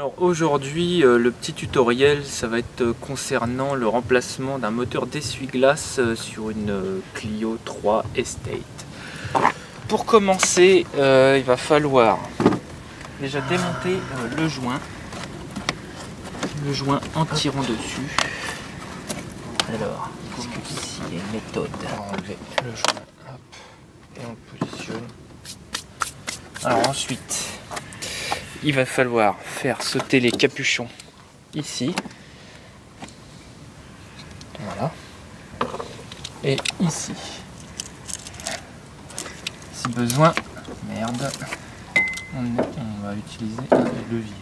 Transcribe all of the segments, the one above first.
Alors aujourd'hui, le petit tutoriel, ça va être concernant le remplacement d'un moteur d'essuie-glace sur une Clio 3 Estate. Pour commencer, il va falloir déjà démonter le joint en tirant dessus. Alors, est-ce que ici il y a une méthode? On va enlever le joint, hop, et on le positionne. Alors ensuite, il va falloir faire sauter les capuchons ici. Voilà. Et ici. Si besoin, merde, on va utiliser un levier.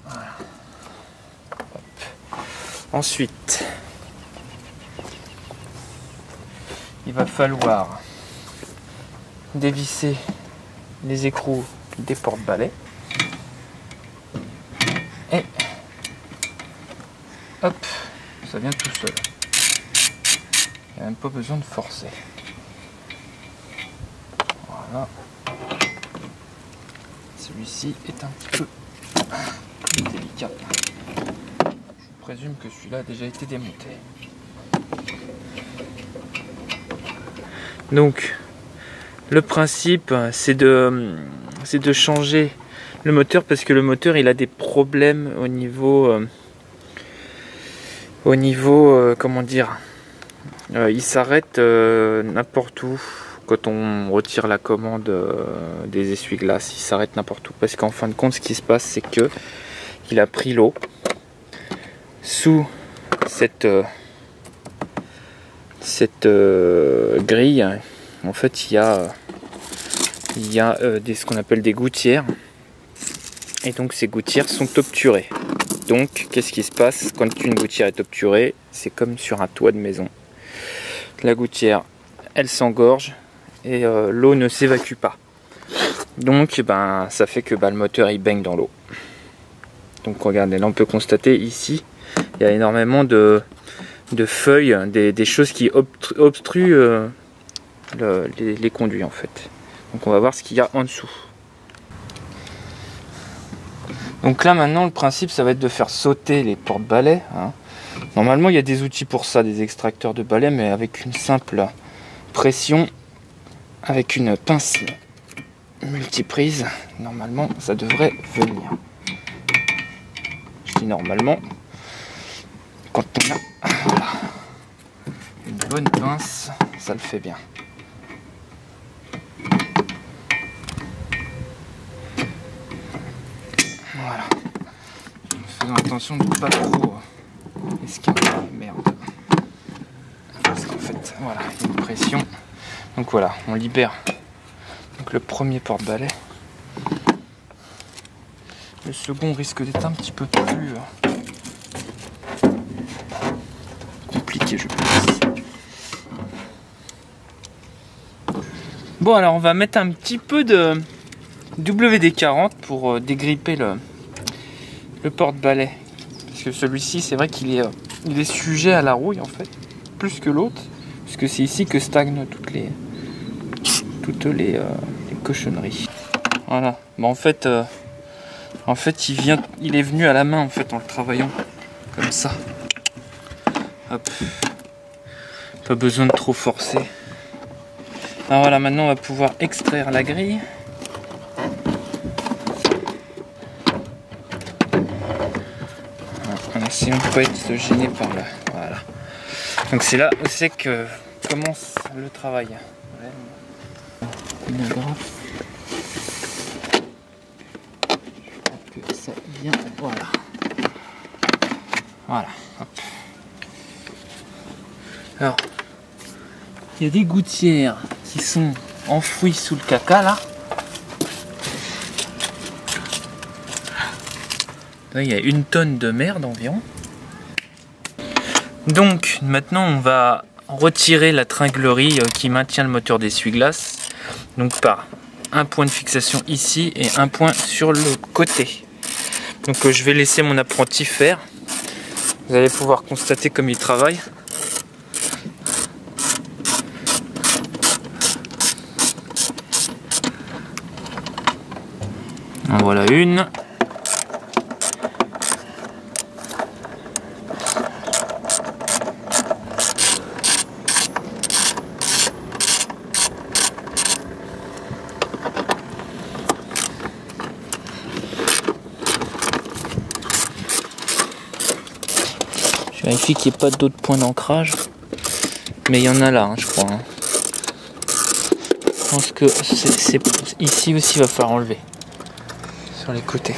Voilà. Hop. Ensuite, il va falloir dévisser les écrous des porte-balais et hop, ça vient tout seul. Il n'y a même pas besoin de forcer. Voilà. Celui-ci est un petit peu plus délicat. Je présume que celui-là a déjà été démonté. Donc, le principe, c'est de changer le moteur parce que le moteur il a des problèmes au niveau comment dire, il s'arrête n'importe où quand on retire la commande des essuie-glaces. Il s'arrête n'importe où parce qu'en fin de compte ce qui se passe c'est que il a pris l'eau sous cette grille. En fait il y a ce qu'on appelle des gouttières, et donc ces gouttières sont obturées. Donc qu'est-ce qui se passe quand une gouttière est obturée? C'est comme sur un toit de maison. La gouttière elle s'engorge et l'eau ne s'évacue pas. Donc ça fait que le moteur il baigne dans l'eau. Donc regardez, là on peut constater ici il y a énormément de feuilles, des choses qui obstruent les conduits en fait. Donc on va voir ce qu'il y a en dessous. Donc là maintenant le principe ça va être de faire sauter les porte-balais. Normalement il y a des outils pour ça, des extracteurs de balais, mais avec une simple pression, avec une pince multiprise, normalement ça devrait venir. Je dis normalement, quand on a voilà, une bonne pince, ça le fait bien. Voilà. Faisons attention de ne pas trop escaler. Merde. Parce qu'en fait, voilà, il y a une pression. Donc voilà, on libère donc le premier porte-balai. Le second risque d'être un petit peu plus compliqué, je pense. Bon, alors on va mettre un petit peu de WD-40 pour dégripper le porte-balai, parce que celui-ci c'est vrai qu'il est sujet à la rouille en fait, plus que l'autre, puisque c'est ici que stagnent toutes les cochonneries. Voilà. Bon, en fait il est venu à la main en fait en le travaillant comme ça. Hop. Pas besoin de trop forcer. Alors voilà, maintenant on va pouvoir extraire la grille. En essayant de ne pas être gêné par là. Voilà. Donc c'est là où c'est que commence le travail. Une agrafe. Que ça vient. Voilà. Voilà. Hop. Alors, il y a des gouttières qui sont enfouies sous le caca là. Là, il y a 1 tonne de merde environ. Donc maintenant on va retirer la tringlerie qui maintient le moteur d'essuie-glace. Donc par un point de fixation ici et un point sur le côté. Donc je vais laisser mon apprenti faire. Vous allez pouvoir constater comme il travaille. En voilà une. Je vérifie qu'il n'y ait pas d'autres points d'ancrage. Mais il y en a là, hein, je crois. Hein. Je pense que ici aussi il va falloir enlever. Sur les côtés.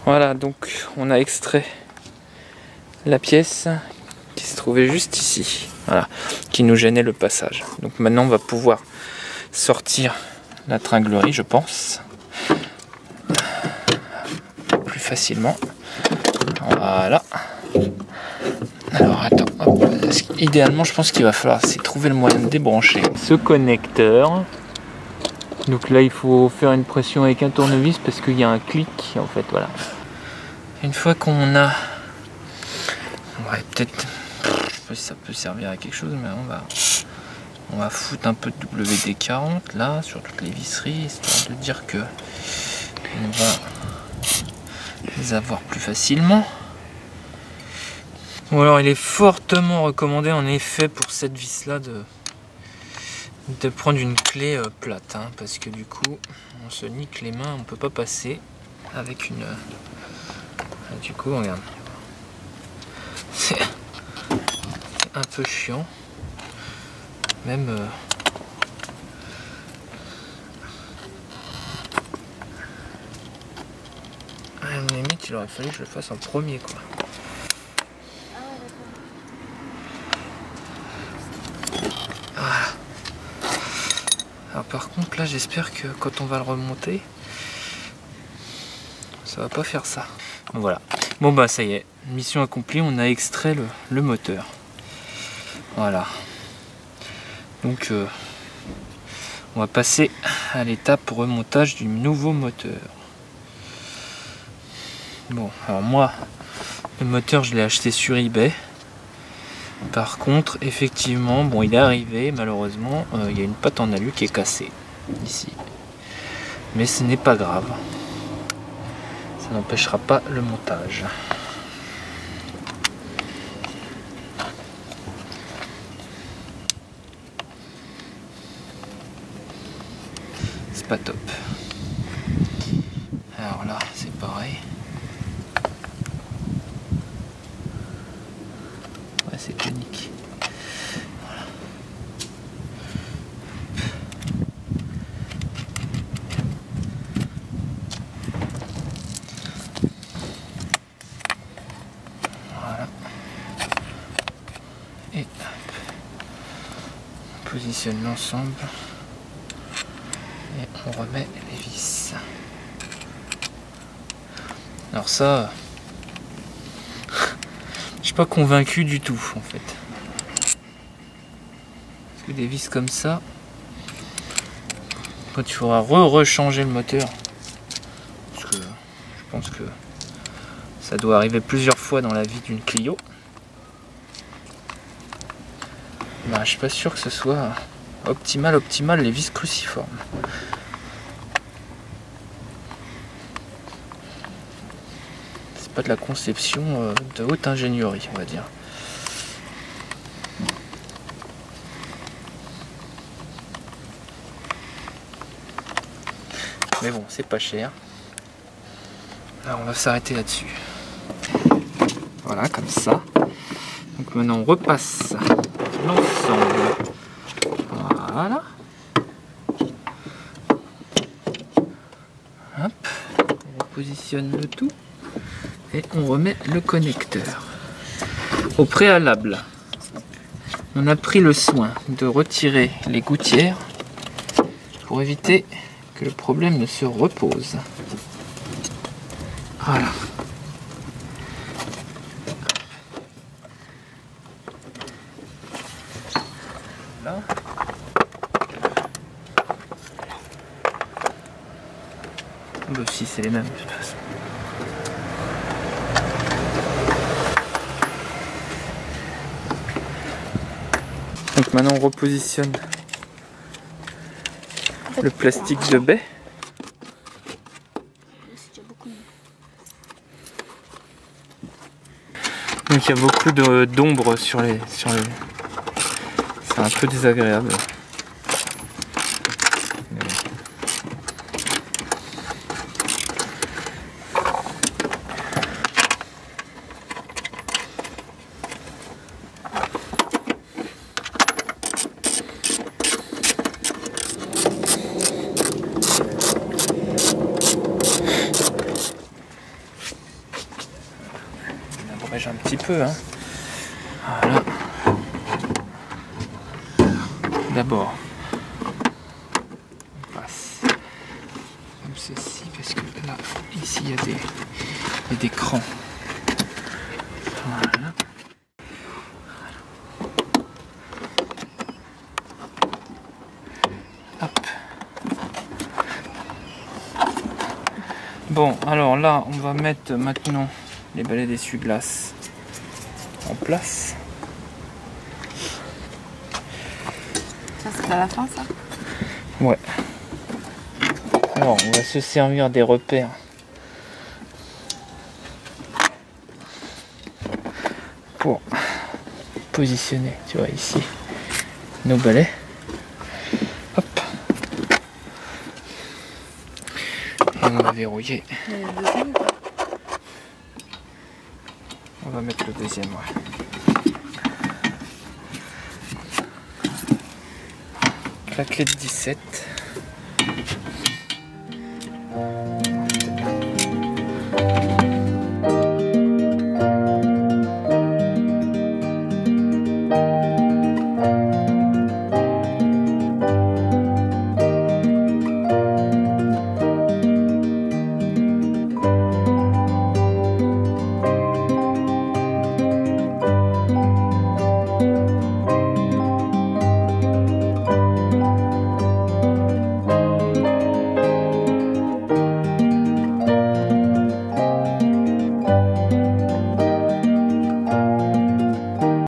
Voilà, donc on a extrait la pièce qui se trouvait juste ici, voilà, qui nous gênait le passage. Donc maintenant on va pouvoir sortir la tringlerie, je pense, plus facilement. Voilà. Alors attends, hop. Idéalement je pense qu'il va falloir trouver le moyen de débrancher ce connecteur. Donc là il faut faire une pression avec un tournevis parce qu'il y a un clic en fait, voilà. Une fois qu'on a... Ouais, peut-être... Je sais pas si ça peut servir à quelque chose, mais on va foutre un peu de WD-40 là sur toutes les visseries, histoire de dire que on va les avoir plus facilement. Ou alors il est fortement recommandé en effet pour cette vis là de prendre une clé plate, hein, parce que du coup on se nique les mains, on peut pas passer avec une... Du coup regarde, c'est un peu chiant, même à la limite il aurait fallu que je le fasse en premier quoi. Voilà. Alors par contre là j'espère que quand on va le remonter ça va pas faire ça. Voilà. Bon bah ça y est, mission accomplie, on a extrait le moteur. Voilà. Donc on va passer à l'étape remontage du nouveau moteur. Bon, alors moi, le moteur je l'ai acheté sur eBay. Par contre, effectivement, bon il est arrivé, malheureusement, il y a une patte en alu qui est cassée, ici. Mais ce n'est pas grave. Ça n'empêchera pas le montage. C'est pas top. Alors là, c'est pareil. Ouais, c'est tonique. Voilà. Voilà. Et hop. On positionne l'ensemble. Et on remet les vis. Alors ça, je suis pas convaincu du tout en fait. Parce que des vis comme ça, quand il faudra rechanger le moteur, parce que je pense que ça doit arriver plusieurs fois dans la vie d'une Clio. Bah, je suis pas sûr que ce soit optimal les vis cruciformes. C'est pas de la conception de haute ingénierie, on va dire. Mais bon, c'est pas cher. Alors on va s'arrêter là-dessus. Voilà, comme ça. Donc maintenant on repasse l'ensemble. Voilà. Hop. On repositionne le tout. Et on remet le connecteur. Au préalable, on a pris le soin de retirer les gouttières pour éviter que le problème ne se repose. Voilà. Là. Bah si, c'est les mêmes de toute façon. Donc maintenant on repositionne le plastique de baie. Donc il y a beaucoup d'ombre sur les... C'est un peu désagréable. Un petit peu, hein. Voilà. D'abord, on passe comme ceci parce que là, ici, il y a des crans. Voilà. Hop. Bon, alors là, on va mettre maintenant les balais d'essuie-glace en place. Ça, c'est à la fin, ça? Ouais. Alors, on va se servir des repères pour positionner, tu vois, ici, nos balais. Hop. Et on va verrouiller. On va mettre le deuxième, ouais. La clé de 17.